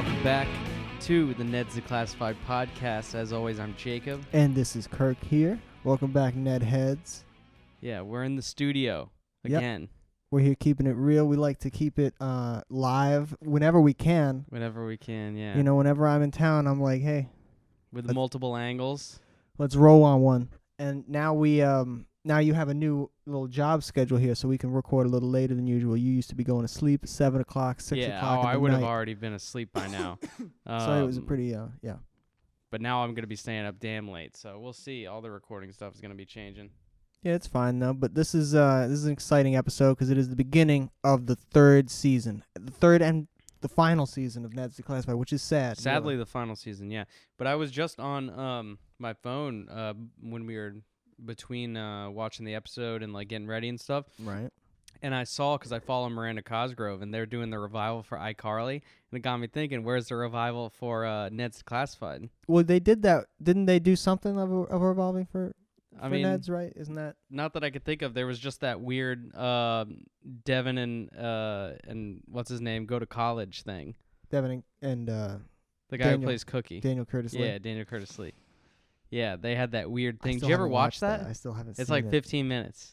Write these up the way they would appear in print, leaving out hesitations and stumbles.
welcome back to the Ned's Declassified podcast. As always, I'm Jacob. And this is Kirk here. Welcome back, Ned Heads. Yeah, we're in the studio again. Yep. We're here keeping it real. We like to keep it live whenever we can. Whenever we can, yeah. You know, whenever I'm in town, I'm like, hey. With multiple angles. Let's roll on one. And now now you have a new little job schedule here, so we can record a little later than usual. You used to be going to sleep at 7 o'clock, 6 o'clock Yeah, in the I would have night. already been asleep by now. So it was a pretty, yeah. But now I'm going to be staying up damn late, so we'll see. All the recording stuff is going to be changing. Yeah, it's fine though. But this is an exciting episode because it is the beginning of the third season, the third and the final season of Ned's Declassified, which is sad. Sadly, really. the final season, yeah. But I was just on my phone when we were between watching the episode and like getting ready and stuff. Right. And I saw, because I follow Miranda Cosgrove, and they're doing the revival for iCarly, and it got me thinking, where's the revival for Ned's Declassified? Well, they did that. Didn't they do something of a revolving for Ned's, right? Isn't that? Not that I could think of. There was just that weird Devin and what's his name go to college thing. Devin and the guy who plays Cookie. Daniel Curtis Lee. Yeah, Daniel Curtis Lee. Yeah, they had that weird thing. Did you Haven't ever watch that? I still haven't It's seen like it. 15 minutes.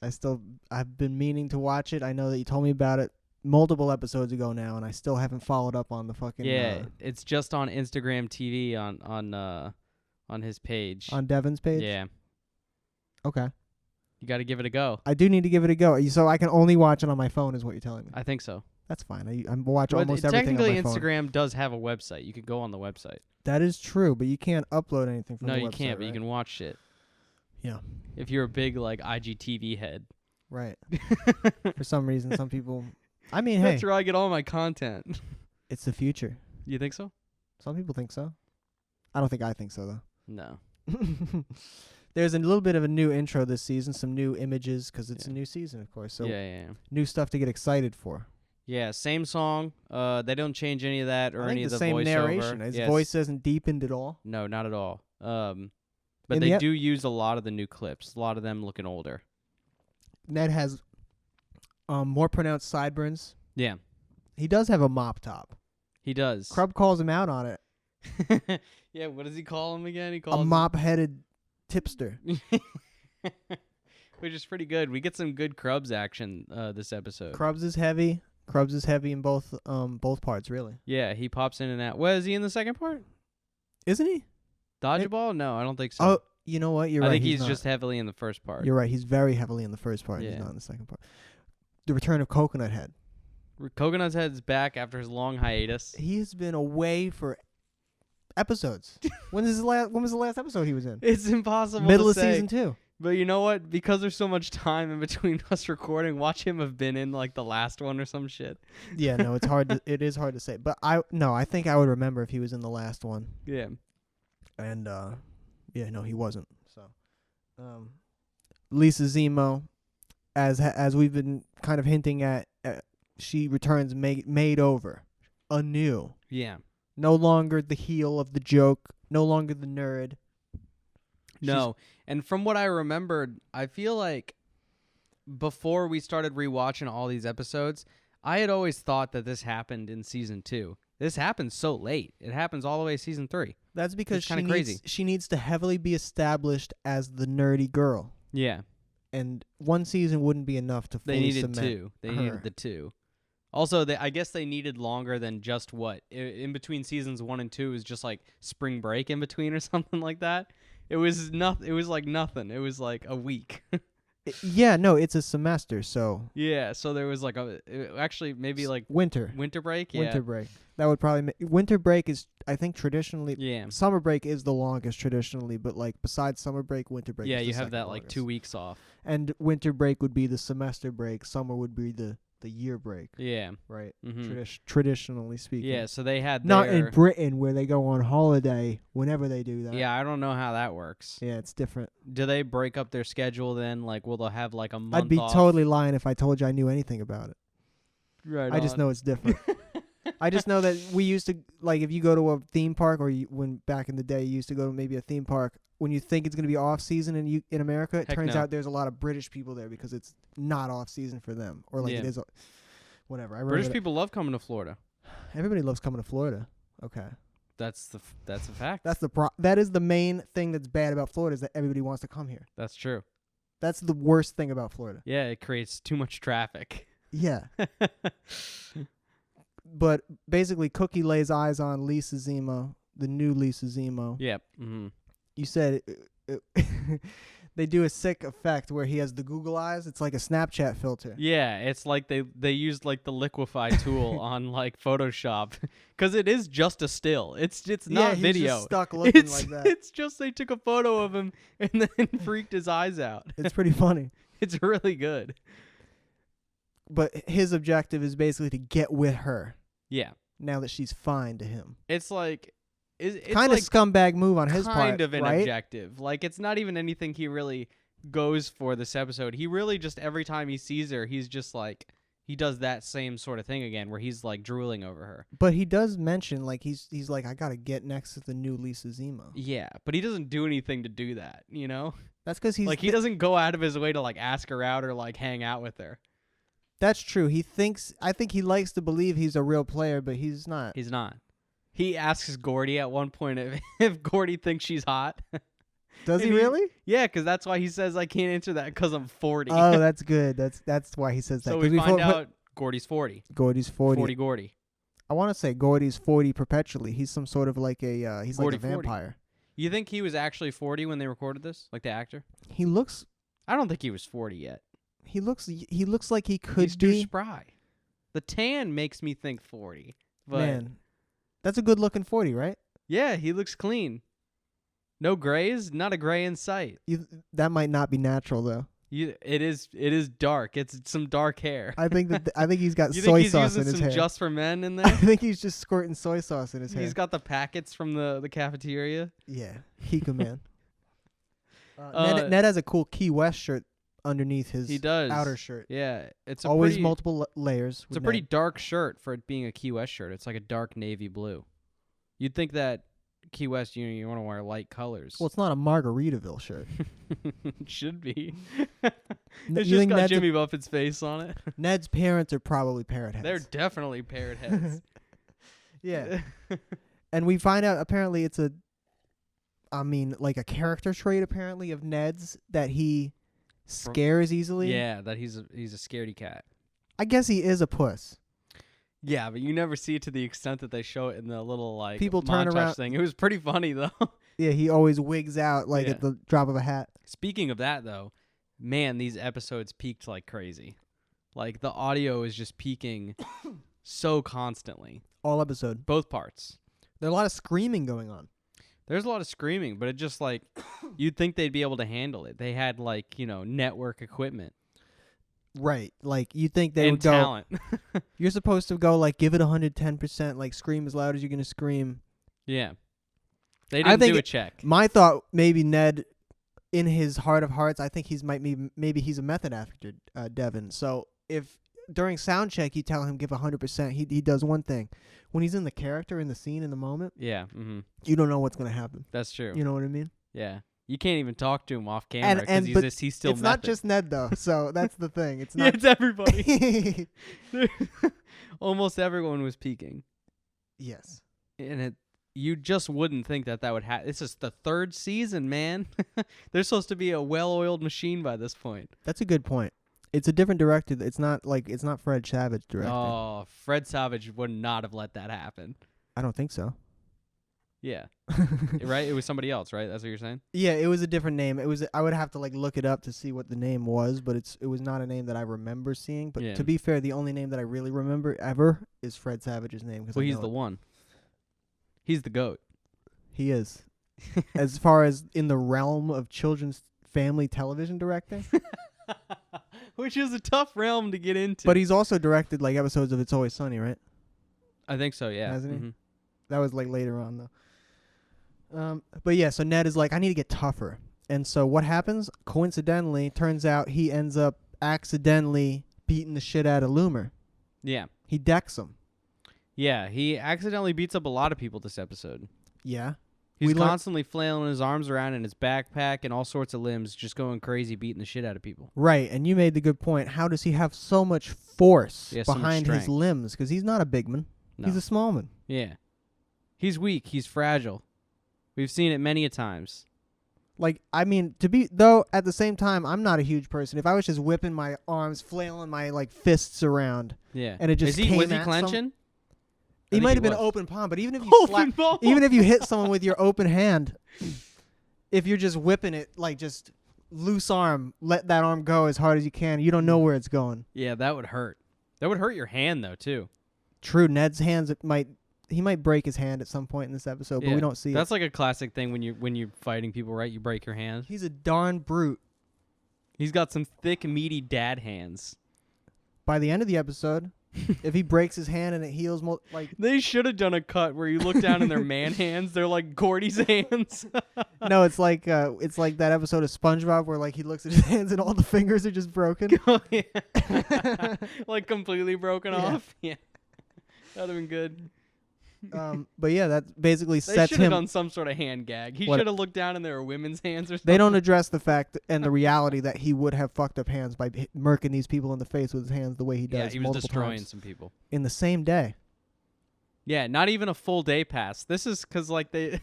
I've been meaning to watch it. I know that you told me about it multiple episodes ago now, and I still haven't followed up on the fucking. Yeah, it's just on Instagram TV on his page. On Devin's page? Yeah. Okay. You got to give it a go. I do need to give it a go. So I can only watch it on my phone is what you're telling me. I think so. That's fine. I watch almost everything on my phone. Technically, Instagram does have a website. You could go on the website. That is true, but you can't upload anything from the website. No, you can't, but right? you can watch shit. Yeah. If you're a big, like, IGTV head. Right. For some reason, some people... I mean, That's hey. where I get all my content. It's the future. You think so? Some people think so. I don't think I think so, though. No. There's a little bit of a new intro this season, some new images, because it's a new season, of course. So yeah. new stuff to get excited for. Yeah, same song. They don't change any of that or any of the same voiceover. narration. His voice isn't deepened at all. No, not at all. But they do use a lot of the new clips. A lot of them looking older. Ned has more pronounced sideburns. Yeah. He does have a mop top. He does. Crub calls him out on it. Yeah, what does he call him again? He calls a mop-headed tipster. Which is pretty good. We get some good Krubs action this episode. Krubs is heavy. Krubs is heavy in both parts, really. Yeah, he pops in and out. What, is he in the second part? Isn't he? Dodgeball? No, I don't think so. Oh, you know what? You're right. I think he's just heavily in the first part. You're right. He's very heavily in the first part. Yeah. He's not in the second part. The return of Coconut Head. Coconut Head's back after his long hiatus. He has been away for episodes. When was the last episode he was in? It's impossible Middle to of say. season 2. But you know what? Because there's so much time in between us recording, watch him have been in like the last one or some shit. Yeah, no, it's hard. It is hard to say. But I think I would remember if he was in the last one. Yeah. And yeah, no, he wasn't. So, Lisa Zemo, as we've been kind of hinting at, she returns made over, anew. Yeah. No longer the heel of the joke. No longer the nerd. No, and from what I remembered, I feel like before we started rewatching all these episodes, I had always thought that this happened in season 2. This happens so late. It happens all the way to season 3. That's because crazy. She needs to heavily be established as the nerdy girl. Yeah. And one season wouldn't be enough to fully cement They needed 2. They needed the 2. Also, I guess they needed longer than just what? In between seasons 1 and 2 is just like spring break in between or something like that. It was nothing. It was like nothing. It was like a week. Yeah, no, it's a semester, so. Yeah, so there was like actually maybe like winter break. Yeah. Winter break. That would probably winter break is, I think, traditionally. Yeah. Summer break is the longest traditionally, but like besides summer break, winter break. Yeah, is the you have second that longest. like 2 weeks off. And winter break would be the semester break. Summer would be the year break. Yeah. Right. Mm-hmm. Traditionally speaking. Yeah, so they had not in Britain where they go on holiday whenever they do that. Yeah, I don't know how that works. Yeah, it's different. Do they break up their schedule then? Like, will they have like a month off? I'd be totally lying if I told you I knew anything about it. Right. I just know it's different. I just know that we used to, like, if you go to a theme park, or when back in the day you used to go to maybe a theme park, when you think it's going to be off season in America, it turns out there's a lot of British people there because it's not off season for them, or like it is. Whatever. British people love coming to Florida. Everybody loves coming to Florida. Okay. That's a fact. That is the main thing that's bad about Florida is that everybody wants to come here. That's true. That's the worst thing about Florida. Yeah, it creates too much traffic. Yeah. But basically, Cookie lays eyes on Lisa Zemo, the new Lisa Zemo. Yep. Mm-hmm. You said they do a sick effect where he has the Google eyes. It's like a Snapchat filter. Yeah, it's like they used like the liquefy tool on like Photoshop because it is just a still. It's not he's video. Just stuck looking like that. It's just they took a photo of him and then freaked his eyes out. It's pretty funny. It's really good. But his objective is basically to get with her. Yeah. Now that she's fine to him. It's like it's kind of like scumbag move on his part. Kind of an right? objective. Like it's not even anything he really goes for this episode. He really just every time he sees her, he's just like he does that same sort of thing again where he's like drooling over her. But he does mention like he's like I got to get next to the new Lisa Zemo. Yeah, but he doesn't do anything to do that, you know? That's cuz he's like he doesn't go out of his way to like ask her out or like hang out with her. That's true. I think he likes to believe he's a real player, but he's not. He's not. He asks Gordy at one point if Gordy thinks she's hot. Does he really? Yeah, because that's why he says I can't answer that because I'm 40. Oh, that's good. That's why he says that. So we find out Gordy's 40. Gordy's 40. 40 Gordy. I want to say Gordy's 40 perpetually. He's some sort of like a he's Gordy like a vampire. 40. You think he was actually 40 when they recorded this? Like the actor? He looks. I don't think he was 40 yet. He looks like he could He's be. too spry. The tan makes me think 40. But Man, that's a good looking 40, right? Yeah, he looks clean. No grays, not a gray in sight. That might not be natural though. It is dark. It's some dark hair. I think he's got you soy think sauce he's in his using hair. some Just for Men in I there? think he's just squirting soy sauce in his hair. He's got the packets from the cafeteria. Yeah, Kika man. Ned has a cool Key West shirt underneath his outer shirt. Yeah, it's always multiple layers. It's a pretty dark shirt for it being a Key West shirt. It's like a dark navy blue. You'd think that Key West, you want to wear light colors. Well, it's not a Margaritaville shirt. It should be. You It's just think got Ned's Jimmy Buffett's face on it. Ned's parents are probably parrot heads. They're definitely parrot heads. Yeah. And we find out apparently it's like a character trait apparently of Ned's that he scares easily. Yeah, that he's a scaredy cat. I guess he is a puss. Yeah, but you never see it to the extent that they show it in the little like people turn montage around thing. It was pretty funny though. Yeah, he always wigs out like at the drop of a hat. Speaking of that though, man, these episodes peaked like crazy. Like the audio is just peaking so constantly. All episode. Both parts. There's a lot of screaming going on. There's a lot of screaming, but it just like you'd think they'd be able to handle it. They had like, network equipment. Right. Like you think they would talent. go You're supposed to go like give it 110%, like scream as loud as you're going to scream. Yeah. They didn't do a check. My thought maybe Ned in his heart of hearts, I think maybe he's a method actor, Devin. So if during sound check you tell him give 100%, he does one thing. When he's in the character, in the scene, in the moment, yeah, you don't know what's going to happen. That's true. You know what I mean? Yeah. You can't even talk to him off camera because he's still it's not just Ned though, so that's the thing. It's not. Yeah, it's everybody. Almost everyone was peaking. Yes. And you just wouldn't think that would happen. This is the third season, man. They're supposed to be a well-oiled machine by this point. That's a good point. It's a different director. It's not Fred Savage directing. Oh, Fred Savage would not have let that happen. I don't think so. Yeah. Right? It was somebody else, right? That's what you're saying? Yeah, it was a different name. I would have to look it up to see what the name was, but it was not a name that I remember seeing. But to be fair, the only name that I really remember ever is Fred Savage's name. Well, he's the one. He's the GOAT. He is. As far as in the realm of children's family television directing. Which is a tough realm to get into. But he's also directed episodes of It's Always Sunny, right? I think so, yeah. Hasn't he? That was later on though. But yeah, so Ned is I need to get tougher. And so what happens? Coincidentally, turns out he ends up accidentally beating the shit out of Loomer. Yeah. He decks him. Yeah, he accidentally beats up a lot of people this episode. Yeah. He's constantly flailing his arms around in his backpack and all sorts of limbs, just going crazy, beating the shit out of people. Right, and you made the good point. How does he have so much force behind his limbs? Because he's not a big man. No. He's a small man. Yeah. He's weak. He's fragile. We've seen it many a times. Like, I mean, at the same time, I'm not a huge person. If I was just whipping my arms, flailing my like fists around, and it just was he at clenching? He might have been open palm, but even if you hit someone with your open hand, if you're just whipping it like just loose arm, let that arm go as hard as you can. You don't know where it's going. Yeah, that would hurt. That would hurt your hand though too. True, Ned's hands he might break his hand at some point in this episode, but we don't see it. That's like a classic thing when you're fighting people, right? You break your hand. He's a darn brute. He's got some thick, meaty dad hands. By the end of the episode, if he breaks his hand and it heals, like they should have done a cut where you look down and they're man hands. They're like Gordy's hands. No, it's like that episode of SpongeBob where like he looks at his hands and all the fingers are just broken. Oh, yeah. Like completely broken off. Yeah, that'd have been good. But yeah, that basically they sets him. They should have done some sort of hand gag. He should have looked down and there were women's hands or something. They don't address the fact and the reality that he would have fucked up hands by murking these people in the face with his hands the way he does. Yeah, he was destroying times some people in the same day. Yeah, not even a full day passed. This is because like the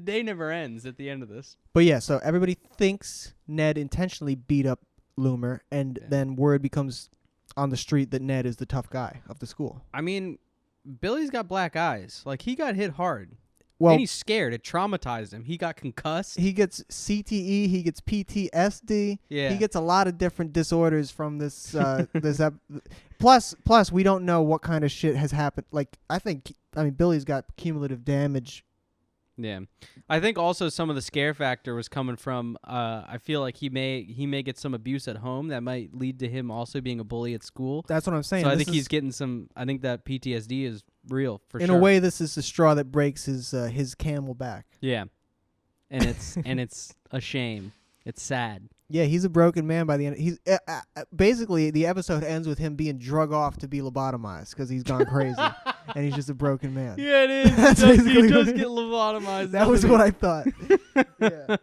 day never ends at the end of this. But yeah, so everybody thinks Ned intentionally beat up Loomer, and then word becomes on the street that Ned is the tough guy of the school. I mean, Billy's got black eyes. Like, he got hit hard. Well, and he's scared. It traumatized him. He got concussed. He gets CTE. He gets PTSD. Yeah. He gets a lot of different disorders from this. Plus, we don't know what kind of shit has happened. Like, I mean, Billy's got cumulative damage. Yeah, I think also some of the scare factor was coming from. I feel like he may get some abuse at home that might lead to him also being a bully at school. That's what I'm saying. So I think he's getting some. I think that PTSD is real for sure. In a way, this is the straw that breaks his camel back. Yeah, and it's a shame. It's sad. Yeah, he's a broken man by the end. He's basically the episode ends with him being drug off to be lobotomized because he's gone crazy, and he's just a broken man. Yeah, it is. He does get lobotomized. That was what I thought. Yeah.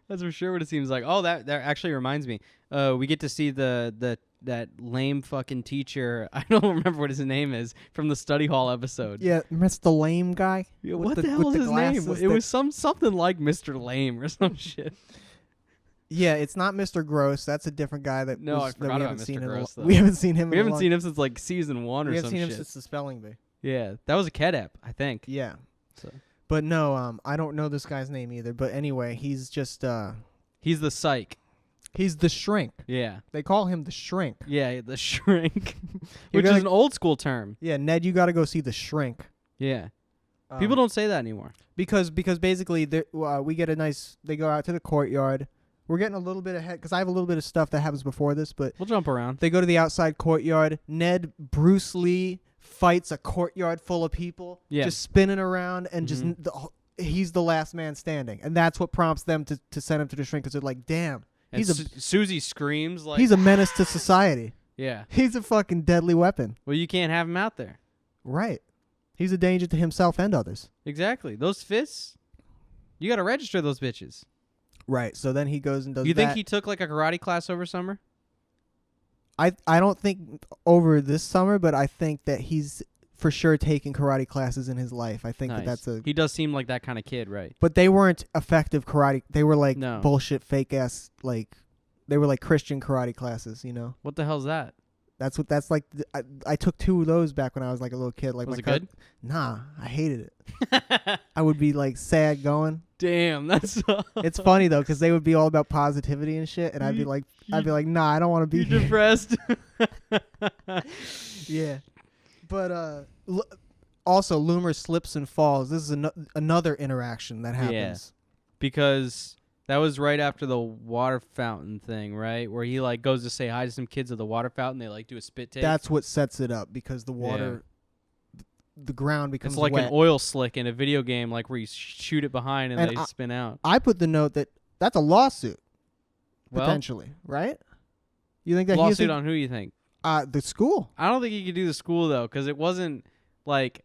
That's for sure what it seems like. Oh, that actually reminds me. We get to see that lame fucking teacher. I don't remember what his name is from the study hall episode. Yeah, Mr. Lame guy. Yeah, what the hell was his name? It was something like Mr. Lame or some shit. Yeah, it's not Mr. Gross. That's a different guy that I forgot about Mr. Gross. We haven't seen him. We haven't seen him since like season 1 or some shit. We haven't seen him since the spelling bee. Yeah, that was a Kedep, I think. Yeah. So. But no, I don't know this guy's name either. But anyway, he's just he's the psych. He's the shrink. Yeah. They call him the shrink. Yeah, the shrink, which is an old school term. Yeah, Ned, you got to go see the shrink. Yeah. People don't say that anymore. Because basically we get they go out to the courtyard. We're getting a little bit ahead because I have a little bit of stuff that happens before this, but we'll jump around. They go to the outside courtyard. Ned Bruce Lee fights a courtyard full of people, just spinning around, and just he's the last man standing, and that's what prompts them to send him to the shrink because they're like, damn, and Susie screams like he's a menace to society. Yeah, he's a fucking deadly weapon. Well, you can't have him out there. Right, he's a danger to himself and others. Exactly, those fists, you got to register those bitches. Right, so then he goes and does that. You think he took like a karate class over summer? I don't think over this summer, but I think that he's for sure taking karate classes in his life. I think that's a... He does seem like that kind of kid, right? But they weren't effective karate. They were like bullshit, fake-ass, like... They were like Christian karate classes, you know? What the hell's that? That's like... I took 2 of those back when I was like a little kid. Like was it good? Nah, I hated it. I would be like sad going. Damn, that's... It's funny though, because they would be all about positivity and shit, and I'd be like, nah, I don't want to be here. Depressed. Yeah. But also, Loomer slips and falls. This is another interaction that happens. Yeah, because that was right after the water fountain thing, right? Where he like goes to say hi to some kids at the water fountain. They like do a spit take. That's what sets it up because the water, the ground becomes It's like wet. an oil slick in a video game, like where you shoot it behind and they spin out. I put the note that that's a lawsuit, potentially, right? You think that lawsuit on who you think? The school. I don't think you could do the school though, because it wasn't like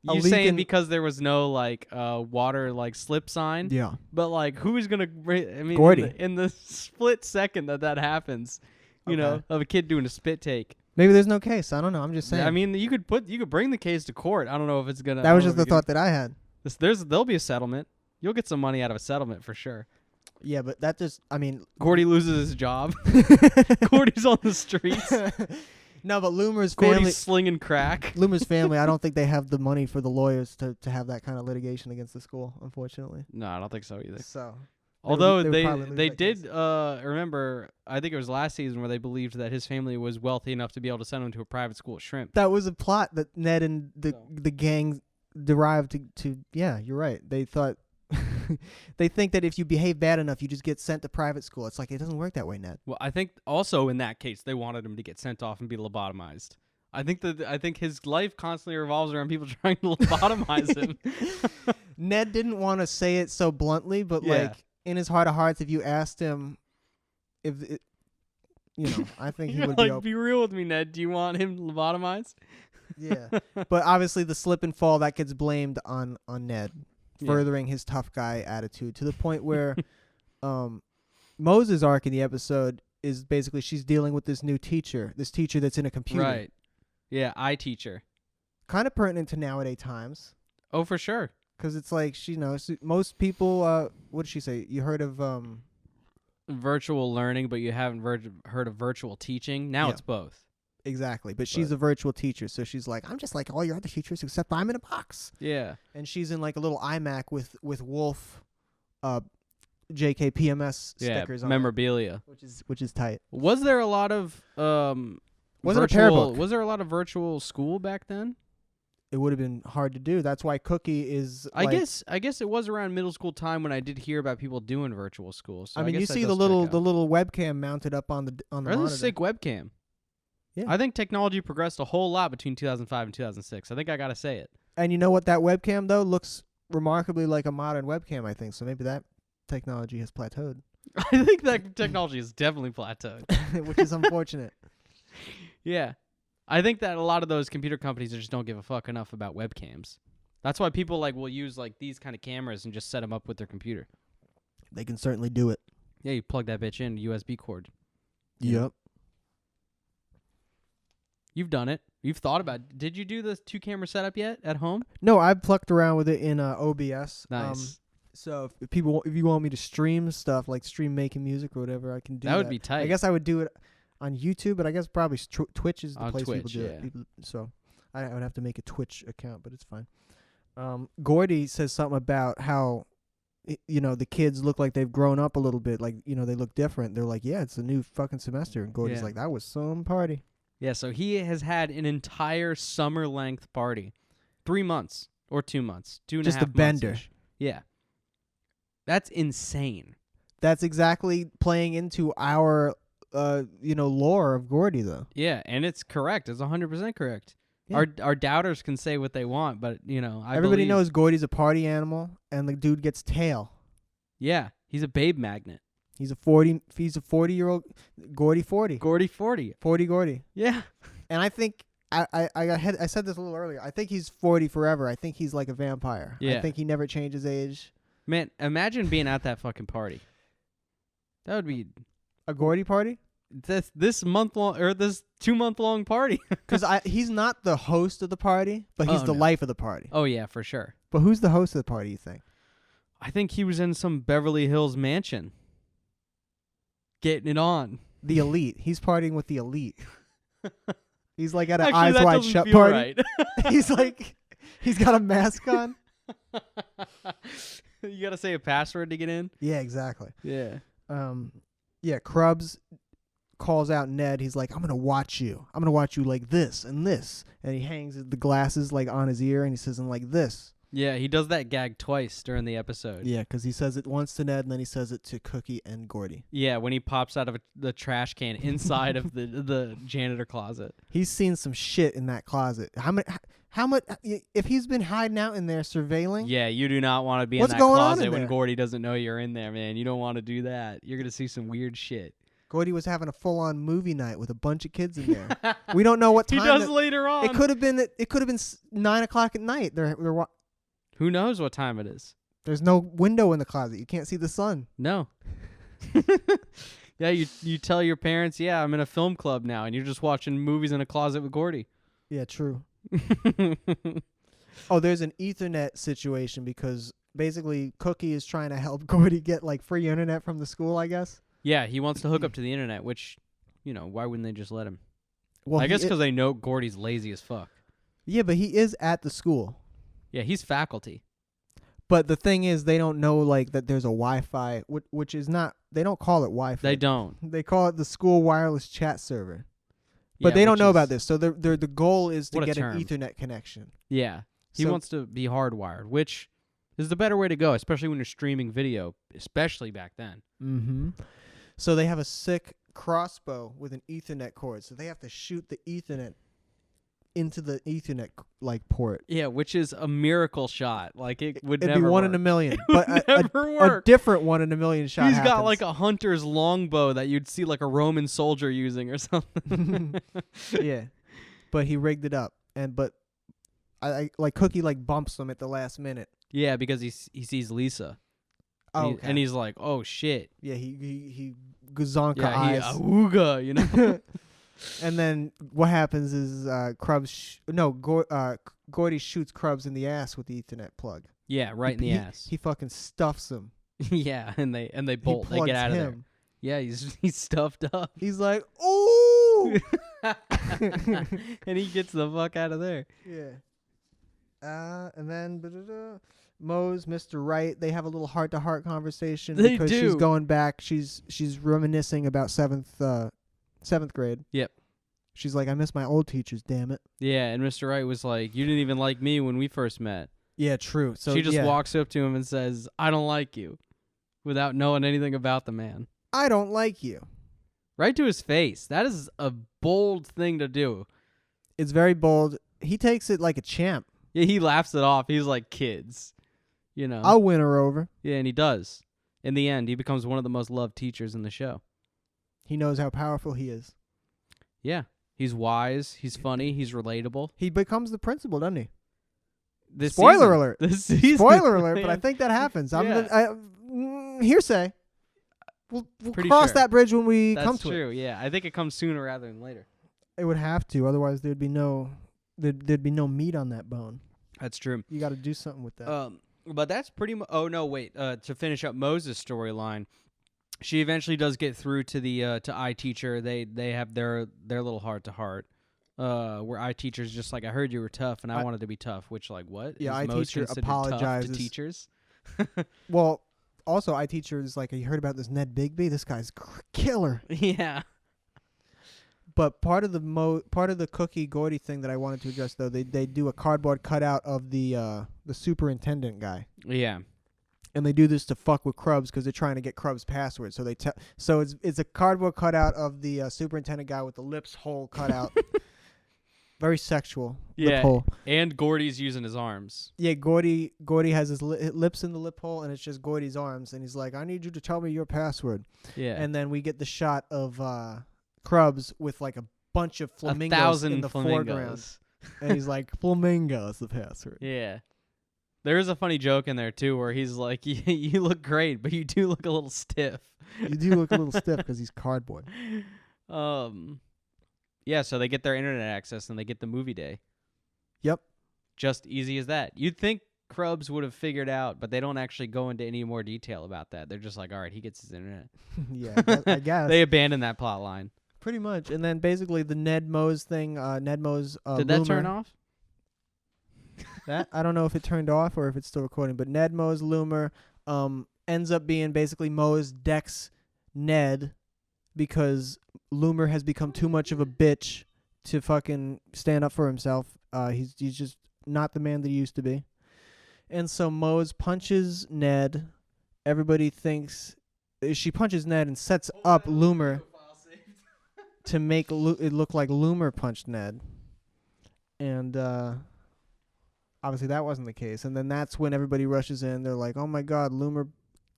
you saying because there was no like water like slip sign. Yeah. But like who's gonna? I mean, Gordy. In the split second that happens, you know, of a kid doing a spit take. Maybe there's no case. I don't know. I'm just saying. I mean, you could bring the case to court. I don't know if it's gonna. That was just the thought that I had. There'll be a settlement. You'll get some money out of a settlement for sure. Yeah, but that just, I mean, Gordy loses his job. Gordy's on the streets. No, but Loomer's Gordy's family, slinging crack. Loomer's family, I don't think they have the money for the lawyers to have that kind of litigation against the school, unfortunately. No, I don't think so either. So, although they did remember, I think it was last season where they believed that his family was wealthy enough to be able to send him to a private school at Shrimp. That was a plot that Ned and the gang derived to. Yeah, you're right. They thought. They think that if you behave bad enough, you just get sent to private school. It's like, it doesn't work that way, Ned. Well, I think also in that case, they wanted him to get sent off and be lobotomized. I think his life constantly revolves around people trying to lobotomize him. Ned didn't want to say it so bluntly, but like in his heart of hearts, if you asked him, I think he would be open. Be real with me, Ned. Do you want him lobotomized? Yeah, but obviously the slip and fall that gets blamed on Ned. Furthering his tough guy attitude to the point where Moses' arc in the episode is basically she's dealing with this teacher that's in a computer. Right. Yeah, iTeacher. Kind of pertinent to nowadays times. Oh, for sure. Because it's like, she knows most people, what did she say? You heard of... virtual learning, but you haven't heard of virtual teaching. Now it's both. Exactly, but she's a virtual teacher, so she's like, I'm just like all your other teachers, except I'm in a box. Yeah, and she's in like a little iMac with Wolf, JK PMS stickers on memorabilia, which is tight. Was there a lot of Was it a pair book? Was there a lot of virtual school back then? It would have been hard to do. That's why Cookie is. I guess it was around middle school time when I did hear about people doing virtual school. So I mean, you see the little webcam mounted up on the monitor. That's a sick webcam. Yeah. I think technology progressed a whole lot between 2005 and 2006. I think I got to say it. And you know what? That webcam, though, looks remarkably like a modern webcam, I think. So maybe that technology has plateaued. I think that technology has definitely plateaued. Which is unfortunate. Yeah. I think that a lot of those computer companies just don't give a fuck enough about webcams. That's why people will use these kind of cameras and just set them up with their computer. They can certainly do it. Yeah, you plug that bitch in, USB cord. Yep. You've done it. You've thought about it. Did you do the 2-camera setup yet at home? No, I've plucked around with it in OBS. Nice. So if you want me to stream stuff, like stream making music or whatever, I can do that. That would be tight. I guess I would do it on YouTube, but I guess probably Twitch is the on place Twitch, people do it. So I would have to make a Twitch account, but it's fine. Gordy says something about how the kids look like they've grown up a little bit, like they look different. They're like, yeah, it's a new fucking semester, and Gordy's like, that was some party. Yeah, so he has had an entire summer-length party. 3 months or 2 months. 2.5 months. Just a bender. Yeah. That's insane. That's exactly playing into our, lore of Gordy, though. Yeah, and it's correct. It's 100% correct. Yeah. Our doubters can say what they want, but, everybody knows Gordy's a party animal, and the dude gets tail. Yeah, he's a babe magnet. He's a 40-year-old Gordy 40. Gordy 40. 40 Gordy. Yeah. And I think I said this a little earlier. I think he's 40 forever. I think he's like a vampire. Yeah. I think he never changes age. Man, imagine being at that fucking party. That would be a Gordy party? This month-long or this 2-month-long party. Cuz he's not the host of the party, but he's the life of the party. Oh yeah, for sure. But who's the host of the party, you think? I think he was in some Beverly Hills mansion. Getting it on. The elite. He's partying with the elite. He's like at an Actually, Eyes Wide Shut party. Right. He's got a mask on. You got to say a password to get in? Yeah, exactly. Yeah. Yeah, Krubs calls out Ned. He's like, I'm going to watch you. I'm going to watch you like this and this. And he hangs the glasses on his ear and he says them like this. Yeah, he does that gag twice during the episode. Yeah, because he says it once to Ned, and then he says it to Cookie and Gordy. Yeah, when he pops out of the trash can inside of the janitor closet. He's seen some shit in that closet. How much? If he's been hiding out in there surveilling? Yeah, you do not want to be in that closet when Gordy doesn't know you're in there, man. You don't want to do that. You're gonna see some weird shit. Gordy was having a full-on movie night with a bunch of kids in there. We don't know what time. He does later on. It could have been 9:00 at night. Who knows what time it is? There's no window in the closet. You can't see the sun. No. Yeah, you tell your parents, yeah, I'm in a film club now, and you're just watching movies in a closet with Gordy. Yeah, true. Oh, there's an Ethernet situation because basically Cookie is trying to help Gordy get like free internet from the school, I guess. Yeah, he wants to hook up to the internet, which, why wouldn't they just let him? Well, I guess because they know Gordy's lazy as fuck. Yeah, but he is at the school. Yeah, he's faculty. But the thing is, they don't know like that there's a Wi-Fi, which is not. They don't call it Wi-Fi. They don't. They call it the school wireless chat server. But they don't know about this. So the goal is to get an Ethernet connection. Yeah. He wants to be hardwired, which is the better way to go, especially when you're streaming video, especially back then. Mm-hmm. So they have a sick crossbow with an Ethernet cord. So they have to shoot the Ethernet into the Ethernet port. Yeah, which is a miracle shot. Like it'd be never one work. in a million. But a different 1 in a million shot. He's got like a hunter's longbow that you'd see like a Roman soldier using or something. Yeah. But he rigged it up. But I like Cookie bumps him at the last minute. Yeah, because he sees Lisa. Oh, and he's like, "Oh shit." Yeah, he gazonka eyes. eyes. Awooga, And then what happens is Gordy shoots Krubs in the ass with the Ethernet plug. Yeah, right in the ass. He fucking stuffs him. Yeah, and they bolt. They get out of there. Yeah, he's stuffed up. He's like, ooh, and he gets the fuck out of there. Yeah. And then Mose, Mr. Wright, they have a little heart-to-heart conversation because she's going back. She's reminiscing about seventh grade. Yep. She's like, I miss my old teachers, damn it. Yeah, and Mr. Wright was like, you didn't even like me when we first met. Yeah, true. So she just walks up to him and says, I don't like you, without knowing anything about the man. I don't like you. Right to his face. That is a bold thing to do. It's very bold. He takes it like a champ. Yeah, he laughs it off. He's like, kids, I'll win her over. Yeah, and he does. In the end, he becomes one of the most loved teachers in the show. He knows how powerful he is. Yeah. He's wise. He's funny. He's relatable. He becomes the principal, doesn't he? This Spoiler alert. This season. Spoiler alert, but I think that happens. Hearsay. We'll cross that bridge when we come to it. That's true, yeah. I think it comes sooner rather than later. It would have to. Otherwise, there'd be no meat on that bone. That's true. You got to do something with that. But that's pretty much... Oh, no, wait. To finish up Moses' storyline, she eventually does get through to the to iTeacher. They have their little heart-to-heart, where iTeacher's just like, I heard you were tough, and I wanted to be tough, which, like, what? Yeah, Is Mose iTeacher considered apologizes. tough to teachers? Well, also, iTeacher is like, you heard about this Ned Bigby? This guy's killer. Yeah. But part of the Cookie Gordy thing that I wanted to address, though, they do a cardboard cutout of the superintendent guy. Yeah. And they do this to fuck with Krubs because they're trying to get Krubs' password. So it's a cardboard cutout of the superintendent guy with the lips hole cut out. Very sexual. Yeah. Lip hole. And Gordy's using his arms. Yeah, Gordy has his lips in the lip hole, and it's just Gordy's arms. And he's like, I need you to tell me your password. Yeah. And then we get the shot of Krubs with like a bunch of flamingos in the foreground. And he's like, flamingo is the password. Yeah. There is a funny joke in there, too, where he's like, you look great, but you do look a little stiff. You do look a little stiff because he's cardboard. Yeah, so they get their internet access and they get the movie day. Yep. Just easy as that. You'd think Krubs would have figured out, but they don't actually go into any more detail about that. They're just like, all right, he gets his internet. Yeah, I guess. They abandoned that plot line. Pretty much. And then basically the Ned Mose thing, Ned Mose Did that Loomer, turn off? That I don't know if it turned off or if it's still recording, but Ned Mose Loomer ends up being basically Mose decks Ned because Loomer has become too much of a bitch to fucking stand up for himself. He's just not the man that he used to be. And so Mose punches Ned. Everybody thinks she punches Ned and sets up Loomer to make it look like Loomer punched Ned. And obviously that wasn't the case. And then that's when everybody rushes in. They're like, oh my God, Loomer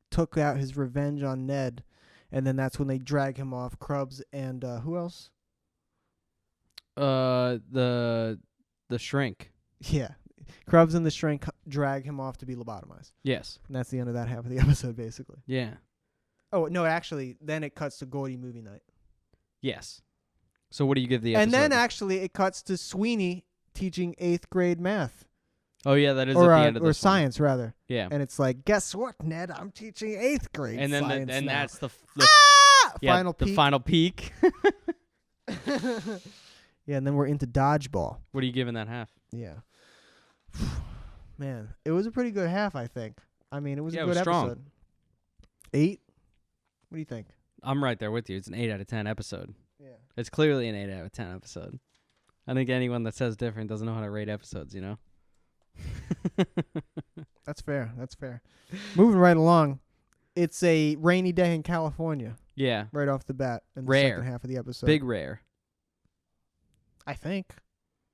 took out his revenge on Ned. And then that's when they drag him off. Krubs and who else? The shrink. Yeah. Krubs and the shrink drag him off to be lobotomized. Yes. And that's the end of that half of the episode, basically. Yeah. Oh no, actually, then it cuts to Gordy movie night. Yes. So what do you give the episode? And then actually it cuts to Sweeney teaching 8th grade math. Oh yeah, that is or, at the end of or this science one. rather. Yeah. And it's like, guess what, Ned? I'm teaching 8th grade And then science now. that's the final peak. The final peak. Yeah, and then we're into Dodgeball. What are you giving that half? Yeah. Man, it was a pretty good half, I think. I mean, it was a good strong. episode. 8? What do you think? I'm right there with you. It's an 8 out of 10 episode. Yeah. It's clearly an 8 out of 10 episode. I think anyone that says different doesn't know how to rate episodes, you know? That's fair. That's fair. Moving right along, it's a rainy day in California. Yeah. Right off the bat in the Rare. second half of the episode. Big rare. I think.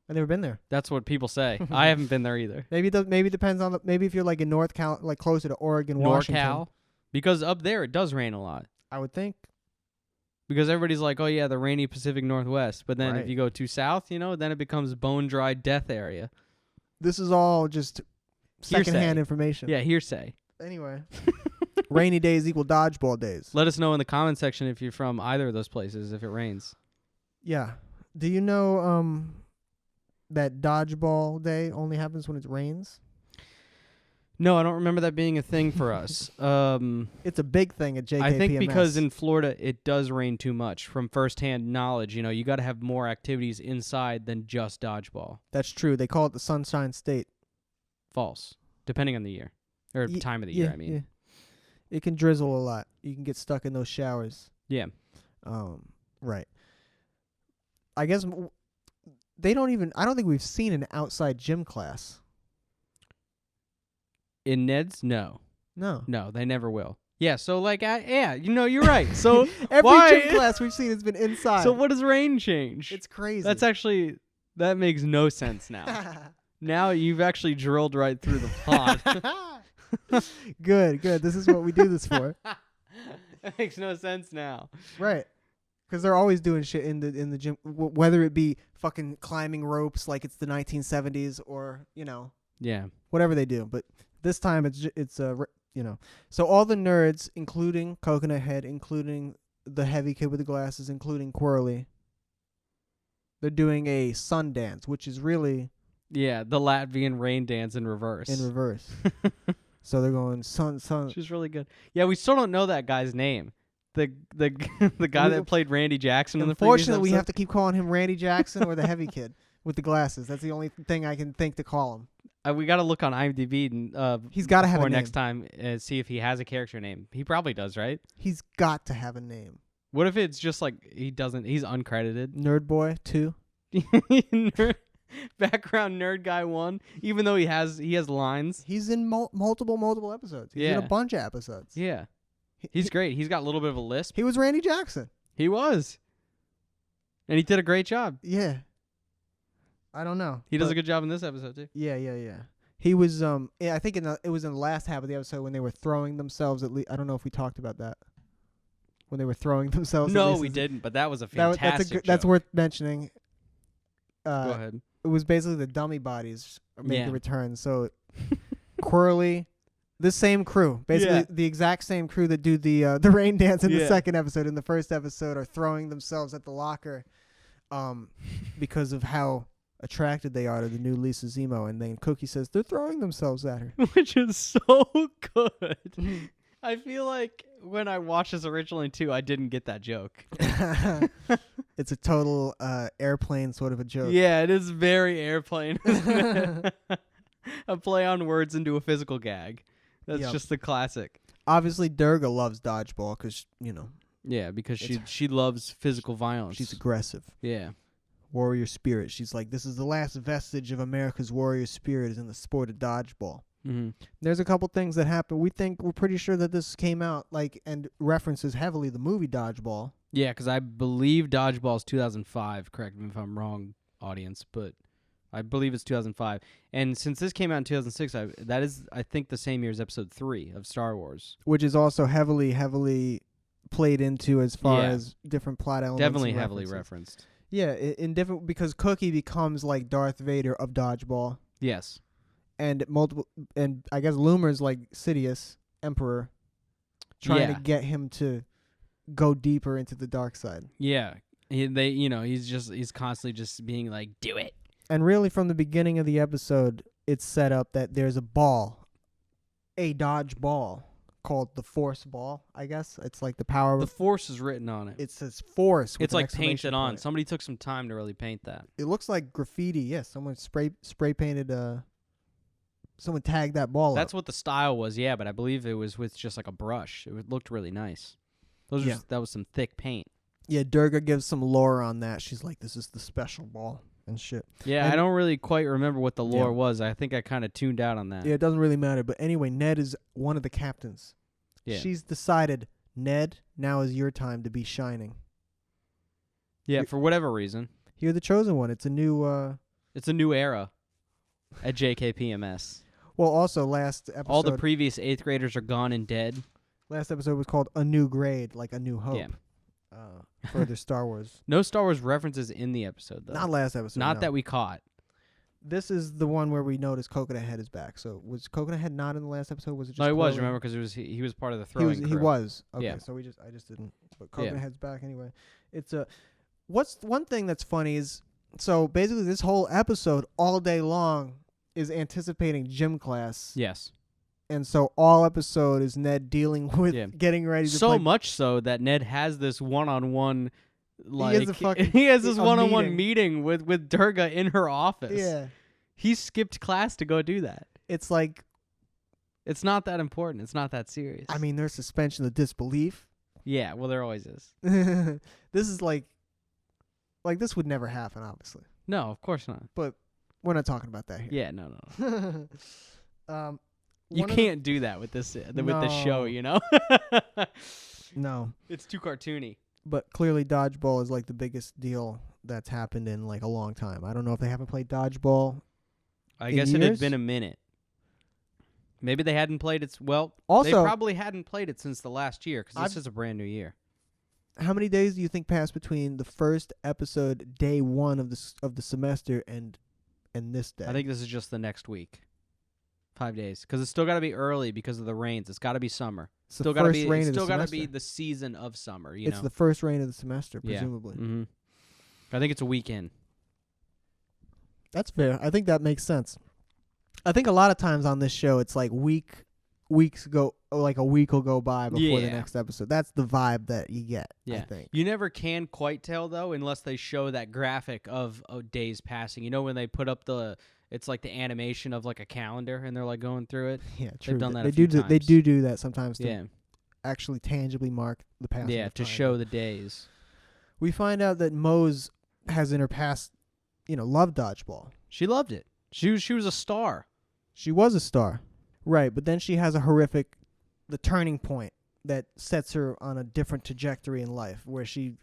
I've never been there. That's what people say. I haven't been there either. Maybe it depends on maybe if you're like in North Cal, like closer to Oregon, Washington. NorCal? Because up there it does rain a lot. I would think. Because everybody's like, oh yeah, the rainy Pacific Northwest. But then Right. if you go too south, then it becomes bone-dry death area. This is all just secondhand information. Yeah, hearsay. Anyway, rainy days equal dodgeball days. Let us know in the comment section if you're from either of those places if it rains. Yeah. Do you know that dodgeball day only happens when it rains? No, I don't remember that being a thing for us. It's a big thing at JKPMS. I think because in Florida it does rain too much. From firsthand knowledge, you got to have more activities inside than just dodgeball. That's true. They call it the Sunshine State. False, depending on the year or time of the year. I mean, yeah. It can drizzle a lot. You can get stuck in those showers. Yeah. Right. I guess they don't even. I don't think we've seen an outside gym class. In Ned's, no, they never will. Yeah, so you're right. So every gym class we've seen has been inside. So what does rain change? It's crazy. That makes no sense now. Now you've actually drilled right through the pod. Good. This is what we do this for. That makes no sense now. Right. Because they're always doing shit in the gym, whether it be fucking climbing ropes like it's the 1970s or, Yeah. whatever they do. But this time it's So all the nerds, including Coconut Head, including the heavy kid with the glasses, including Quirly, they're doing a sun dance, which is really... Yeah, the Latvian rain dance in reverse. So they're going sun. Which is really good. Yeah, we still don't know that guy's name. The guy that played Randy Jackson in the previous episode. Unfortunately, we have to keep calling him Randy Jackson or the heavy kid with the glasses. That's the only thing I can think to call him. We got to look on IMDb and he's got to have a name. next time see if he has a character name. He probably does, right? He's got to have a name. What if it's just like he's uncredited? Nerd Boy 2. Background nerd guy 1, even though he has lines. He's in multiple episodes. He's in a bunch of episodes. Yeah. He's great. He's got a little bit of a lisp. He was Randy Jackson. He was. And he did a great job. Yeah. I don't know. He does a good job in this episode too. Yeah. He was I think it was in the last half of the episode when they were throwing themselves at least. I don't know if we talked about that. When they were throwing themselves. No, we didn't, but that was a fantastic joke. That's worth mentioning. Go ahead. It was basically the dummy bodies making a return. So Quirly, the same crew, basically the exact same crew that do the rain dance in the second episode. In the first episode, are throwing themselves at the locker, because of how attracted they are to the new Lisa Zemo. And then Cookie says they're throwing themselves at her, which is so good. I feel like when I watched this originally too, I didn't get that joke. It's a total airplane sort of a joke. Yeah, it is very airplane. A play on words into a physical gag. That's just the classic. Obviously, Durga loves dodgeball because, Yeah, because she loves physical violence. She's aggressive. Yeah. Warrior spirit. She's like, this is the last vestige of America's warrior spirit is in the sport of dodgeball. Mm-hmm. There's a couple things that happen. We're pretty sure that this came out and references heavily the movie Dodgeball. Yeah, because I believe Dodgeball is 2005. Correct me if I'm wrong, audience, but I believe it's 2005. And since this came out in 2006, that is, I think, the same year as Episode 3 of Star Wars, which is also heavily played into as far as different plot elements. Definitely heavily referenced. Yeah, in different because Cookie becomes like Darth Vader of Dodgeball. Yes. And I guess Loomer's like Sidious, Emperor. trying to get him to go deeper into the dark side. Yeah. He's constantly just being like, do it. And really, from the beginning of the episode, it's set up that there's a ball, a dodge ball, called the Force ball, I guess. It's like the power. The Force is written on it. It says Force. It's like painted on. Somebody took some time to really paint that. It looks like graffiti. Yes, someone spray painted. Someone tagged that ball. That's what the style was, yeah. But I believe it was with just like a brush. It looked really nice. That was some thick paint. Yeah, Durga gives some lore on that. She's like, "This is the special ball." And shit. Yeah, and I don't really quite remember what the lore was. I think I kind of tuned out on that. Yeah, it doesn't really matter. But anyway, Ned is one of the captains. Yeah. She's decided, Ned, now is your time to be shining. Yeah, for whatever reason. You're the chosen one. It's a new era at JKPMS. Well, also last episode, all the previous 8th graders are gone and dead. Last episode was called A New Grade, like A New Hope. Yeah. Further Star Wars. No Star Wars references in the episode, though. Not last episode. Not that we caught. This is the one where we noticed Coconut Head is back. So was Coconut Head not in the last episode? Was it just? No, he was. Remember, because he was part of the throwing crew. He was. Okay, yeah. So I just didn't. But Coconut Head's back anyway. It's what's one thing that's funny is, so basically this whole episode all day long is anticipating gym class. Yes. And so all episode is Ned dealing with getting ready to so play. much so that Ned has this one-on-one, like he has this one-on-one meeting with Durga in her office. Yeah. He skipped class to go do that. It's like, it's not that important. It's not that serious. I mean, there's suspension of disbelief. Yeah, well, there always is. This is like this would never happen, obviously. No, of course not. But we're not talking about that here. Yeah, no. You can't do that with this with this show, you know? No. It's too cartoony. But clearly Dodgeball is like the biggest deal that's happened in like a long time. I don't know if they haven't played Dodgeball. I guess it had been a minute. Maybe they hadn't played it. Well, also, they probably hadn't played it since the last year because this is a brand new year. How many days do you think passed between the first episode, day 1 of the semester, and this day? I think this is just the next week. 5 days, because it's still got to be early because of the rains. It's got to be summer. It's still got to be. It's still got to be the season of summer. It's the first rain of the semester, presumably. Yeah. Mm-hmm. I think it's a weekend. That's fair. I think that makes sense. I think a lot of times on this show, it's like a week will go by before the next episode. That's the vibe that you get. Yeah. I think you never can quite tell though, unless they show that graphic of days passing. You know, when they put up it's like the animation of like a calendar, and they're like going through it. Yeah, true. They've done that. Times. They do that sometimes to actually tangibly mark the passing. Yeah, to show the days. We find out that Mose has in her past, loved Dodgeball. She loved it. She was a star. She was a star, right? But then she has the turning point that sets her on a different trajectory in life, where she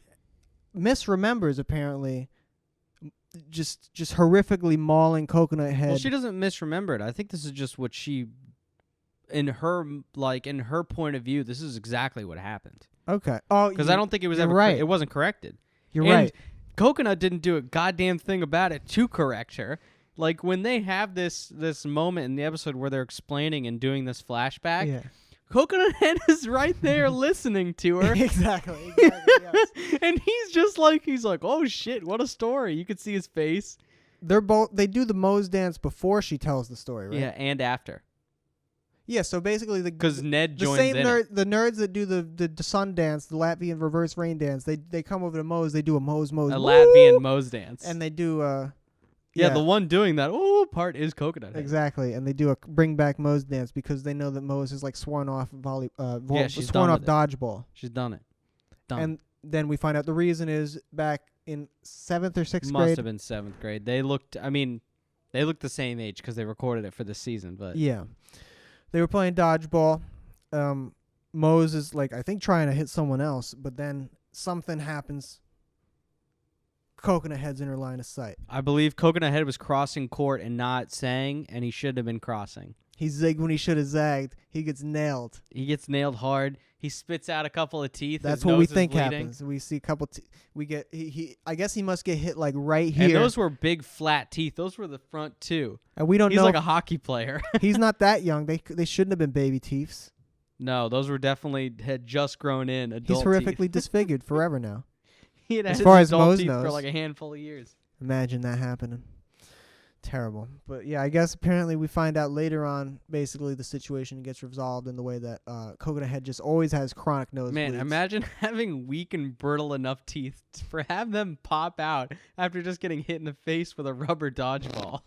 misremembers apparently. Just horrifically mauling Coconut Head. Well, she doesn't misremember it. I think this is just what she, in her point of view, this is exactly what happened. Okay. Oh, because I don't think it was ever right. It wasn't corrected. You're right. Coconut didn't do a goddamn thing about it to correct her. Like when they have this moment in the episode where they're explaining and doing this flashback. Yeah. Coconut Head is right there listening to her. Exactly. Yes. And he's like, oh shit, what a story. You could see his face. They do the Mose dance before she tells the story, right? Yeah, and after. Yeah, so basically because Ned joins the same the nerds that do the sun dance, the Latvian reverse rain dance, they come over to Mose, they do a Mose Latvian Mose dance. And they do yeah, the one doing that part is Coconut Head. Exactly, and they do a bring back Mose dance because they know that Mose is like sworn off Dodgeball. She's done it. Done. And then we find out the reason is back in 7th or 6th grade. Must have been 7th grade. They looked the same age because they recorded it for the season. But yeah, they were playing Dodgeball. Mose is like, I think, trying to hit someone else, but then something happens. Coconut Head's in her line of sight. I believe Coconut Head was crossing court and not saying, and he should have been crossing. He zigged when he should have zagged. He gets nailed. He gets nailed hard. He spits out a couple of teeth. That's what we think happens. We see a couple. We get. I guess he must get hit like right here. And those were big flat teeth. Those were the front too. And we don't know. He's like a hockey player. He's not that young. They shouldn't have been baby teeths. No, those were definitely had just grown in adult He's horrifically teeth. disfigured forever now. He had as had far his as adult Mose teeth for knows. like a handful of years. Imagine that happening. Terrible. But yeah, I guess apparently we find out later on basically the situation gets resolved in the way that Coconut Head just always has chronic nosebleeds. Man, imagine having weak and brittle enough teeth for have them pop out after just getting hit in the face with a rubber dodgeball.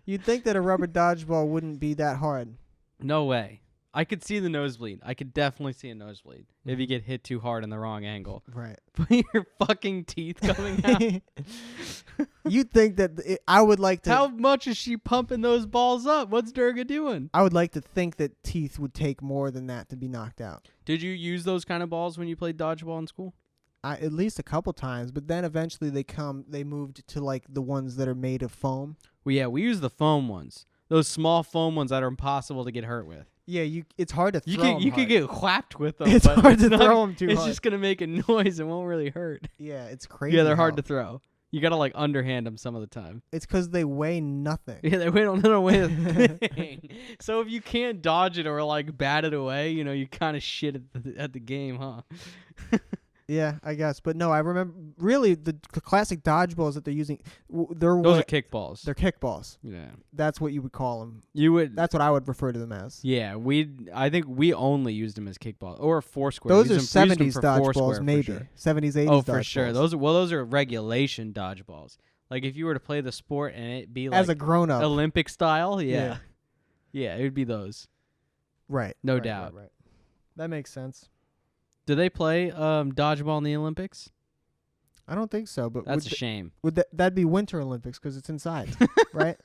You'd think that a rubber dodgeball wouldn't be that hard. No way. I could see the nosebleed. I could definitely see a nosebleed if you get hit too hard in the wrong angle. Right. But your fucking teeth coming out. You'd think that I would like to. How much is she pumping those balls up? What's Durga doing? I would like to think that teeth would take more than that to be knocked out. Did you use those kind of balls when you played dodgeball in school? At least a couple times, but then eventually they moved to like the ones that are made of foam. Well, yeah, we use the foam ones. Those small foam ones that are impossible to get hurt with. Yeah, it's hard to throw them. You could get whacked with them. It's but hard to not, throw them too It's hard. just gonna make a noise. It won't really hurt. Yeah, it's crazy. Yeah, they're hard to throw. You gotta like underhand them some of the time. It's because they weigh nothing. Yeah, they don't weigh a thing. So if you can't dodge it or like bat it away, you kind of shit at the game, huh? Yeah, I guess. But no, I remember really the classic dodgeballs that they're using. Those are kickballs. They're kickballs. Yeah, that's what you would call them. You would. That's what I would refer to them as. Yeah, I think we only used them as kickballs or Foursquare. Those are 70s dodgeballs, maybe sure. 70s, 80s. Oh, for dodgeballs. sure. Those are regulation dodgeballs. Like if you were to play the sport and it be like as a grown up Olympic style, yeah, it would be those. Right. No doubt. Right. That makes sense. Do they play dodgeball in the Olympics? I don't think so, but that's a shame. Would that'd be Winter Olympics because it's inside, right?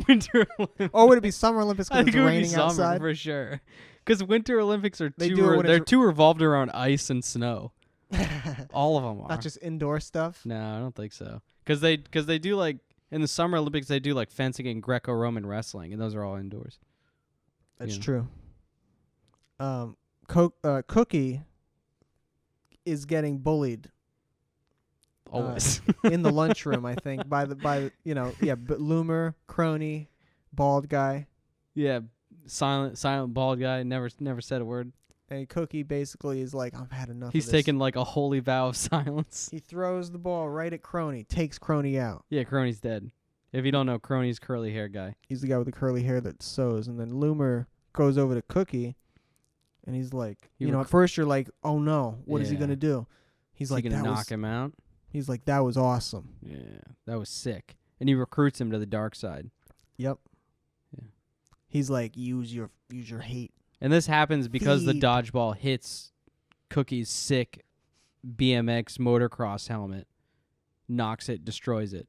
Winter Olympics. Or would it be Summer Olympics because I think it's it would raining be summer outside? for sure. Because Winter Olympics are they're too revolved around ice and snow. All of them are. Not just indoor stuff. No, I don't think so. Because they do like in the Summer Olympics they do like fencing and Greco-Roman wrestling, and those are all indoors. That's true. Cookie is getting bullied always in the lunchroom. I think by the but Loomer, crony, bald guy. Yeah, silent bald guy. Never said a word. And Cookie basically is like, I've had enough. He's of this. taking like a holy vow of silence. He throws the ball right at Crony, takes Crony out. Yeah, Crony's dead. If you don't know, Crony's curly hair guy. He's the guy with the curly hair that sews. And then Loomer goes over to Cookie, and he's like, at first you're like, oh no, what is he gonna do? He's like, gonna knock him out. He's like, that was awesome. Yeah, that was sick. And he recruits him to the dark side. Yep. Yeah. He's like, use your hate. And this happens because the dodgeball hits Cookie's sick BMX motocross helmet, knocks it, destroys it.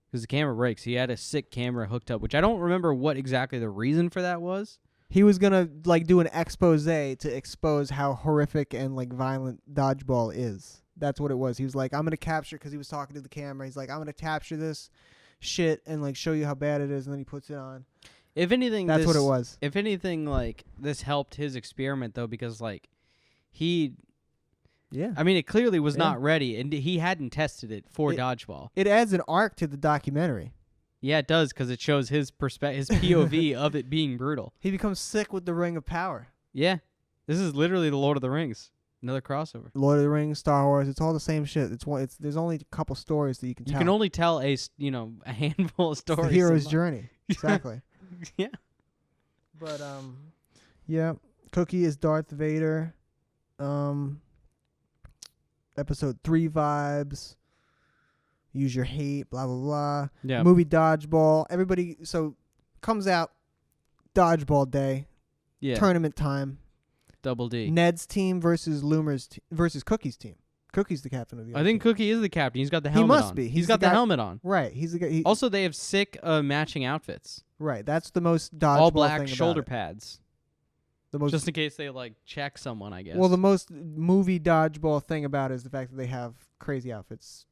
Because the camera breaks. He had a sick camera hooked up, which I don't remember what exactly the reason for that was. He was gonna like do an expose to expose how horrific and like violent dodgeball is. That's what it was. He was like, I'm gonna capture, because he was talking to the camera. He's like, I'm gonna capture this shit and like show you how bad it is, and then he puts it on. If anything, that's what it was. If anything, like this helped his experiment though, because like I mean, it clearly was not ready, and he hadn't tested it for dodgeball. It adds an arc to the documentary. Yeah, it does, because it shows his perspective, his POV of it being brutal. He becomes sick with the Ring of Power. Yeah, this is literally the Lord of the Rings, another crossover. Lord of the Rings, Star Wars, it's all the same shit. There's only a couple stories that you can tell. You can only tell a handful of stories. It's the hero's journey, exactly. Yeah. But yeah, Cookie is Darth Vader. Episode 3 vibes. Use your hate, blah blah blah. Yeah. Movie Dodgeball. Everybody comes out Dodgeball Day. Yeah. Tournament time. Double D. Ned's team versus Loomer's versus Cookie's team. Cookie's the captain of the I think team. Cookie is the captain. He's got the helmet on. He must be. He's got the helmet on. Right. He's the guy. Also, they have sick matching outfits. Right. That's the most dodgeball all black thing shoulder about pads. The most, just in case they like check someone, I guess. Well, the most movie dodgeball thing about it is the fact that they have crazy outfits.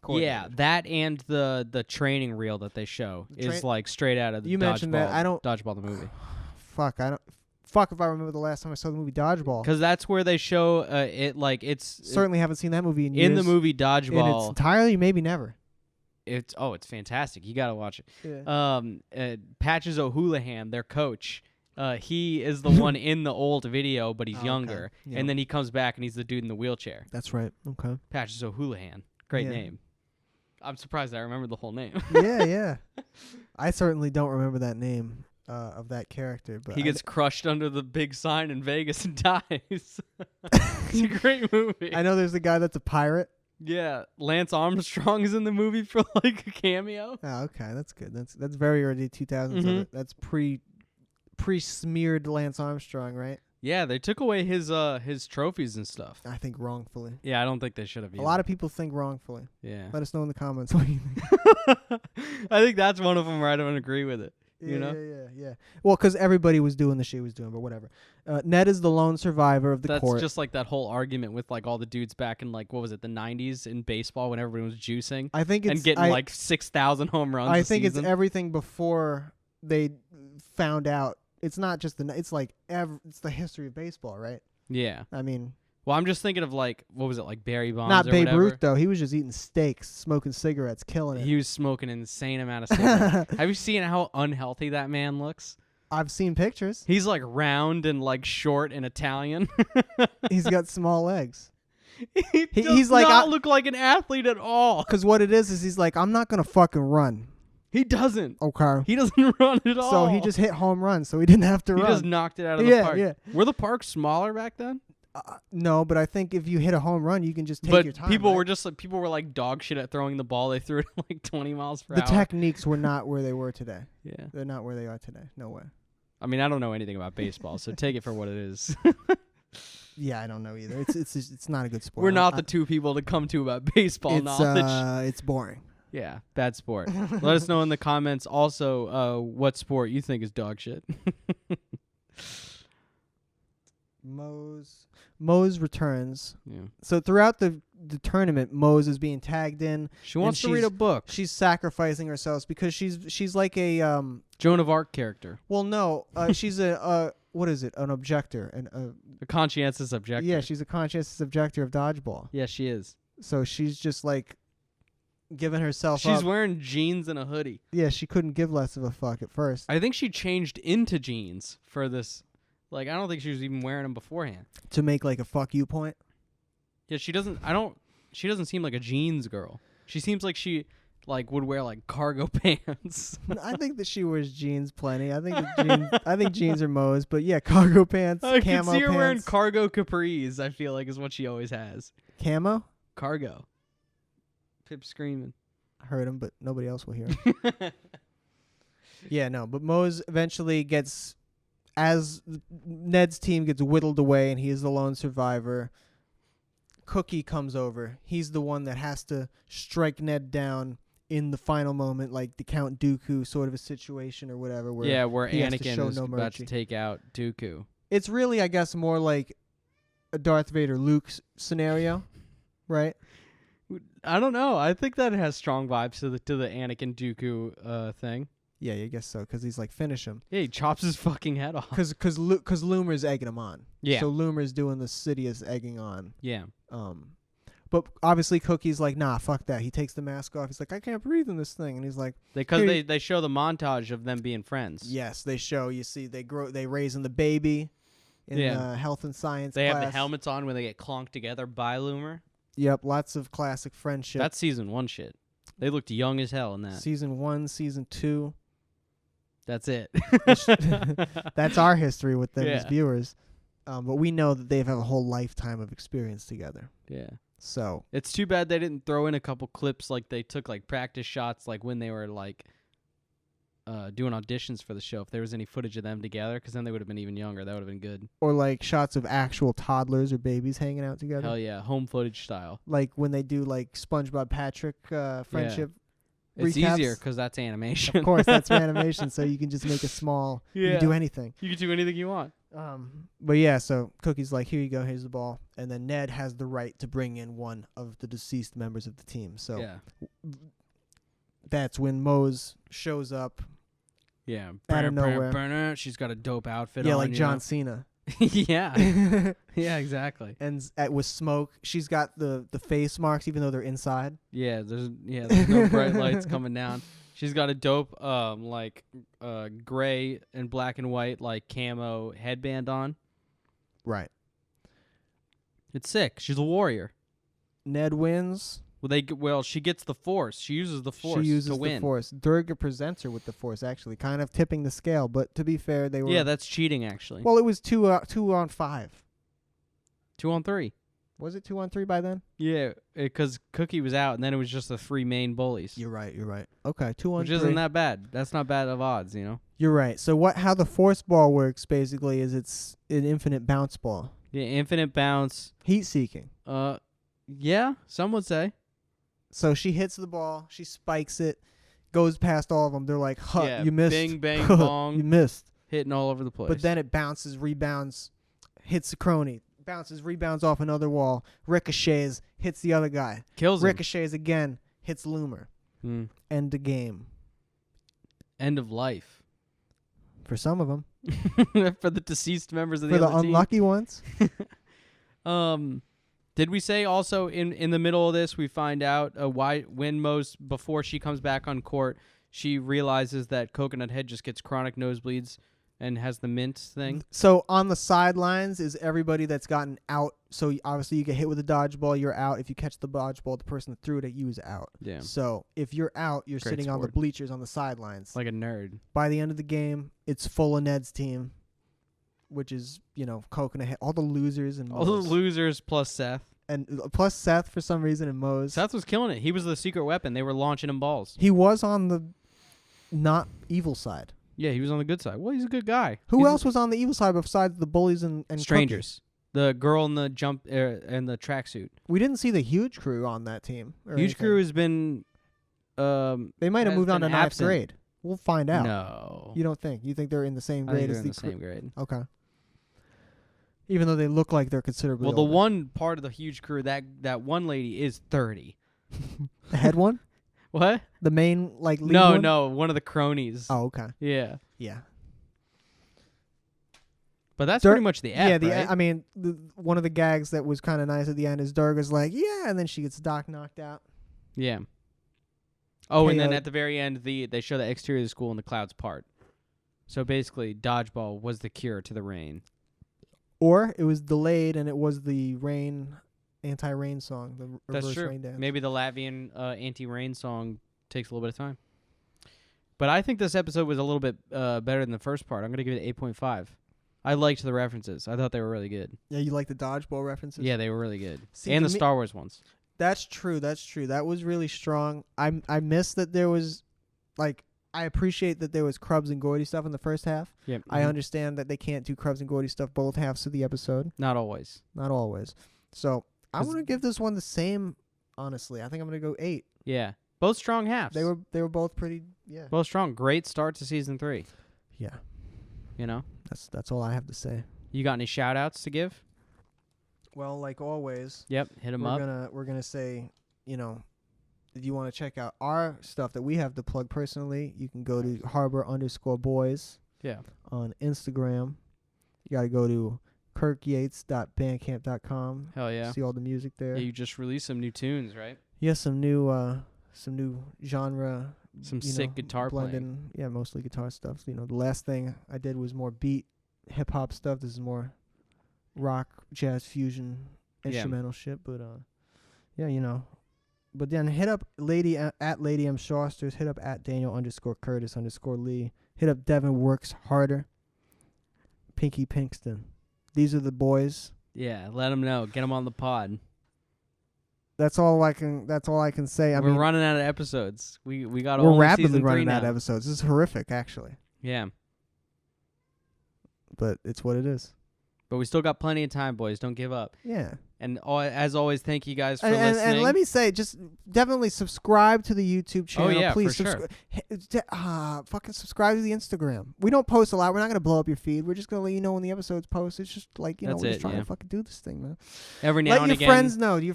Yeah, that and the training reel that they show is like straight out of the mentioned that. Dodgeball the movie. Fuck if I remember the last time I saw the movie Dodgeball. Because that's where they show it like it's certainly haven't seen that movie in years. In the movie Dodgeball, in its entirely, maybe never. It's fantastic. You gotta watch it. Yeah. Patches O'Houlihan, their coach, He is the one in the old video, but he's Oh, younger. okay. Yeah. And then he comes back and he's the dude in the wheelchair. That's right. Okay. Patches O'Houlihan. Great Yeah. name. I'm surprised I remember the whole name. Yeah. I certainly don't remember that name of that character, but He gets crushed under the big sign in Vegas and dies. It's a great movie. I know there's the guy that's a pirate. Yeah, Lance Armstrong is in the movie for like a cameo. Oh, okay, that's good. That's very early 2000s. Mhm. That's pre-smeared Lance Armstrong, right? Yeah, they took away his trophies and stuff. I think wrongfully. Yeah, I don't think they should have. A lot of people think wrongfully. Yeah. Let us know in the comments what you think. I think that's one of them where I don't agree with it. You know? Yeah. Well, because everybody was doing the shit he was doing, but whatever. Ned is the lone survivor of the That's court. just like that whole argument with like all the dudes back in like what was it, the 90s in baseball when everybody was juicing I think it's and getting like 6,000 home runs. I think it's season. everything before they found out. It's not just it's like it's the history of baseball, right? Yeah. I mean, Well, I'm just thinking of like what was it, like Barry Bonds not or Babe whatever. Ruth though. He was just eating steaks, smoking cigarettes, killing it. He was smoking an insane amount of cigarettes. Have you seen how unhealthy that man looks? I've seen pictures. He's like round and like short and Italian. He's got small legs. He does he's like, not look like an athlete at all. Because what it is he's like, I'm not gonna fucking run. He doesn't. Okay. He doesn't run at all. So he just hit home runs, so he didn't have to he run. just knocked it out of the Yeah, park. yeah. Were the parks smaller back then? No, but I think if you hit a home run, you can just take But your time. people right? were just like dog shit at throwing the ball. They threw it at like 20 miles per the hour. techniques were not where they were today. Yeah. They're not where they are today. No way. I mean, I don't know anything about baseball, so take it for what it is. Yeah, I don't know either. It's not a good sport. We're not the two people to come to about baseball knowledge. It's boring. Yeah, bad sport. Let us know in the comments also what sport you think is dog shit. Mose returns. Yeah. So throughout the tournament, Mose is being tagged in. She wants to read a book. She's sacrificing herself because she's like a Joan of Arc character. Well, no, she's a what is it? An objector and A conscientious objector. yeah, she's a conscientious objector of Dodgeball. Yeah, she is. So she's just like giving herself She's up. wearing jeans and a hoodie. Yeah, she couldn't give less of a fuck at first. I think she changed into jeans for this. Like, I don't think she was even wearing them beforehand. To make like a fuck you point. Yeah, she doesn't seem like a jeans girl. She seems like she would wear like cargo pants. I think that she wears jeans plenty. I think jeans are Moe's, but yeah, cargo pants, I camo can see her pants. wearing cargo capris, I feel like is what she always has. Camo? Cargo. Pip screaming. I heard him, but nobody else will hear him. Yeah, no, but Moe's eventually gets, as Ned's team gets whittled away and he is the lone survivor, Cookie comes over. He's the one that has to strike Ned down in the final moment, like the Count Dooku sort of a situation or whatever. Where he has to Anakin show is no about mercy. to take out Dooku. It's really, I guess, more like a Darth Vader Luke scenario, right? I don't know. I think that has strong vibes to the Anakin Dooku thing. Yeah, I guess so, because he's like, finish him. Yeah, he chops his fucking head off. Because Loomer's egging him on. Yeah. So Loomer's doing the Sidious egging on. Yeah. But obviously Cookie's like, nah, fuck that. He takes the mask off. He's like, I can't breathe in this thing. And he's like, Because they show the montage of them being friends. yes, they show. You see, they raising the baby in health and science They class. have the helmets on when they get clonked together by Loomer. Yep, lots of classic friendship. That's season 1 shit. They looked young as hell in that. Season 1, Season 2. That's it. That's our history with them as Yeah. viewers. But we know that they've had a whole lifetime of experience together. Yeah. So It's too bad they didn't throw in a couple clips like they took like practice shots like when they were like doing auditions for the show. If there was any footage of them together, because then they would have been even younger. That would have been good. or like shots of actual toddlers or babies hanging out together. Hell yeah, home footage style. Like when they do like SpongeBob Patrick friendship. It's recaps. easier because that's animation. Of course, that's animation, so you can just make a small. You Yeah. can do anything. You can do anything you want. But yeah, so Cookie's like, here you go, here's the ball, and then Ned has the right to bring in one of the deceased members of the team. So Yeah. that's when Mose shows up. Yeah. Out of nowhere. She's got a dope outfit Yeah, on. like you John know? Cena. Yeah. Yeah, exactly. And with smoke, she's got the face marks, even though they're inside. Yeah, there's no bright lights coming down. She's got a dope, gray and black and white, like, camo headband on. Right. It's sick. She's a warrior. Ned wins. Well, she gets the Force. She uses the Force to win. The Force. Durga presents her with the Force, actually, kind of tipping the scale. But to be fair, they were... Yeah, that's cheating, actually. Well, it was 2 on 5. 2 on 3. Was it 2 on 3 by then? Yeah, because Cookie was out, and then it was just the 3 main bullies. You're right. Okay, 2 on 3. Which isn't that bad. That's not bad of odds, you know? You're right. So how the Force ball works, basically, is it's an infinite bounce ball. Yeah, infinite bounce. Heat-seeking. Yeah, some would say. So she hits the ball, she spikes it, goes past all of them. They're like, you missed. Bing, bang, bong. You missed. Hitting all over the place. But then it bounces, rebounds, hits a crony. Bounces, rebounds off another wall. Ricochets, hits the other guy. Kills him. Ricochets again, hits Loomer. End the game. End of life. For some of them. For the deceased members of the other team. For the unlucky ones. Did we say also in the middle of this we find out before she comes back on court, she realizes that Coconut Head just gets chronic nosebleeds and has the mint thing? So on the sidelines is everybody that's gotten out. So obviously you get hit with a dodgeball, you're out. If you catch the dodgeball, the person that threw it at you is out. Yeah. So if you're out, you're sitting on the bleachers on the sidelines. Like a nerd. By the end of the game, it's full of Ned's team, which is, Coconut Head, all the losers and all Moe's. the losers plus Seth. And plus Seth for some reason and Moe's. Seth was killing it. He was the secret weapon. They were launching him balls. He was on the not evil side. Yeah, he was on the good side. Well, he's a good guy. Who else was on the evil side besides the bullies and strangers? Cookie? The girl in the jump and the tracksuit. We didn't see the huge crew on that team. Huge crew has been. They might have moved on to ninth grade. We'll find out. No, you don't think? You think they're in the same grade as the same grade? Okay. Even though they look like they're considerably older. The one part of the huge crew, that one lady is 30. The head one? What? The main, lead one? No, one of the cronies. Oh, okay. Yeah. Yeah. But that's pretty much the app, right? I mean, one of the gags that was kind of nice at the end is Durga's like, yeah, and then she gets Doc knocked out. Yeah. Oh, and then at the very end, they show the exterior of the school and the clouds part. So basically, Dodgeball was the cure to the rain. Or it was delayed, and it was the anti-rain song, the reverse That's true. rain dance. Maybe the Latvian anti-rain song takes a little bit of time. But I think this episode was a little bit better than the first part. I'm going to give it 8.5. I liked the references. I thought they were really good. Yeah, you like the Dodgeball references? Yeah, they were really good. See, and the Star Wars ones. That's true. That was really strong. I miss that there was, I appreciate that there was Krubs and Gordy stuff in the first half. Yeah. I understand that they can't do Krubs and Gordy stuff both halves of the episode. Not always. So I want to give this one the same, honestly. I think I'm going to go 8. Yeah. Both strong halves. They were both pretty, yeah. Both strong. Great start to season 3. Yeah. That's all I have to say. You got any shout outs to give? Well, like always. Yep. Hit them up. We're going to say, if you want to check out our stuff that we have to plug personally, you can go to harbor_boys. Yeah. On Instagram. You got to go to kirkyates.bandcamp.com. Hell yeah. See all the music there. Yeah, you just released some new tunes, right? Yeah, some new genre. Some sick guitar blending, playing. Yeah, mostly guitar stuff. The last thing I did was more beat hip hop stuff. This is more rock, jazz, fusion, instrumental shit. But But then hit up Lady M Shosters. Hit up at Daniel_Curtis_Lee. Hit up Devin Works Harder. Pinky Pinkston. These are the boys. Yeah, let them know. Get them on the pod. That's all I can say. We're running out of episodes. We got. We're rapidly running out of episodes. This is horrific, actually. Yeah. But it's what it is. But we still got plenty of time, boys. Don't give up. Yeah. And as always, thank you guys for listening. And let me say, just definitely subscribe to the YouTube channel. Oh, yeah, please for sure. Fucking subscribe to the Instagram. We don't post a lot. We're not going to blow up your feed. We're just going to let you know when the episodes post. It's just we're just trying to fucking do this thing, man. Every now and again. Let your friends know. You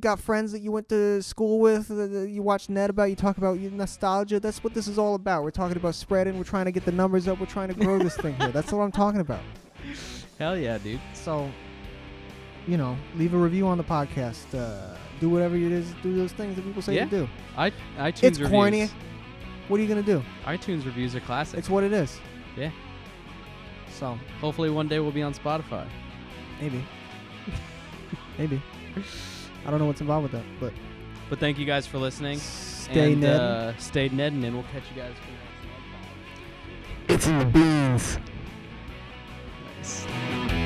got friends that you went to school with, that you watch Ned about, you talk about your nostalgia. That's what this is all about. We're talking about spreading. We're trying to get the numbers up. We're trying to grow this thing here. That's what I'm talking about. Hell yeah, dude. So, leave a review on the podcast. Do whatever it is. Do those things that people say to do. iTunes It's reviews. corny. What are you gonna do? iTunes reviews are classic. It's what it is. Yeah. So hopefully one day we'll be on Spotify. Maybe. Maybe. I don't know what's involved with that, but thank you guys for listening. Stay Ned. Stay Nedding, and we'll catch you guys for the next one. It's in the beans. Nice.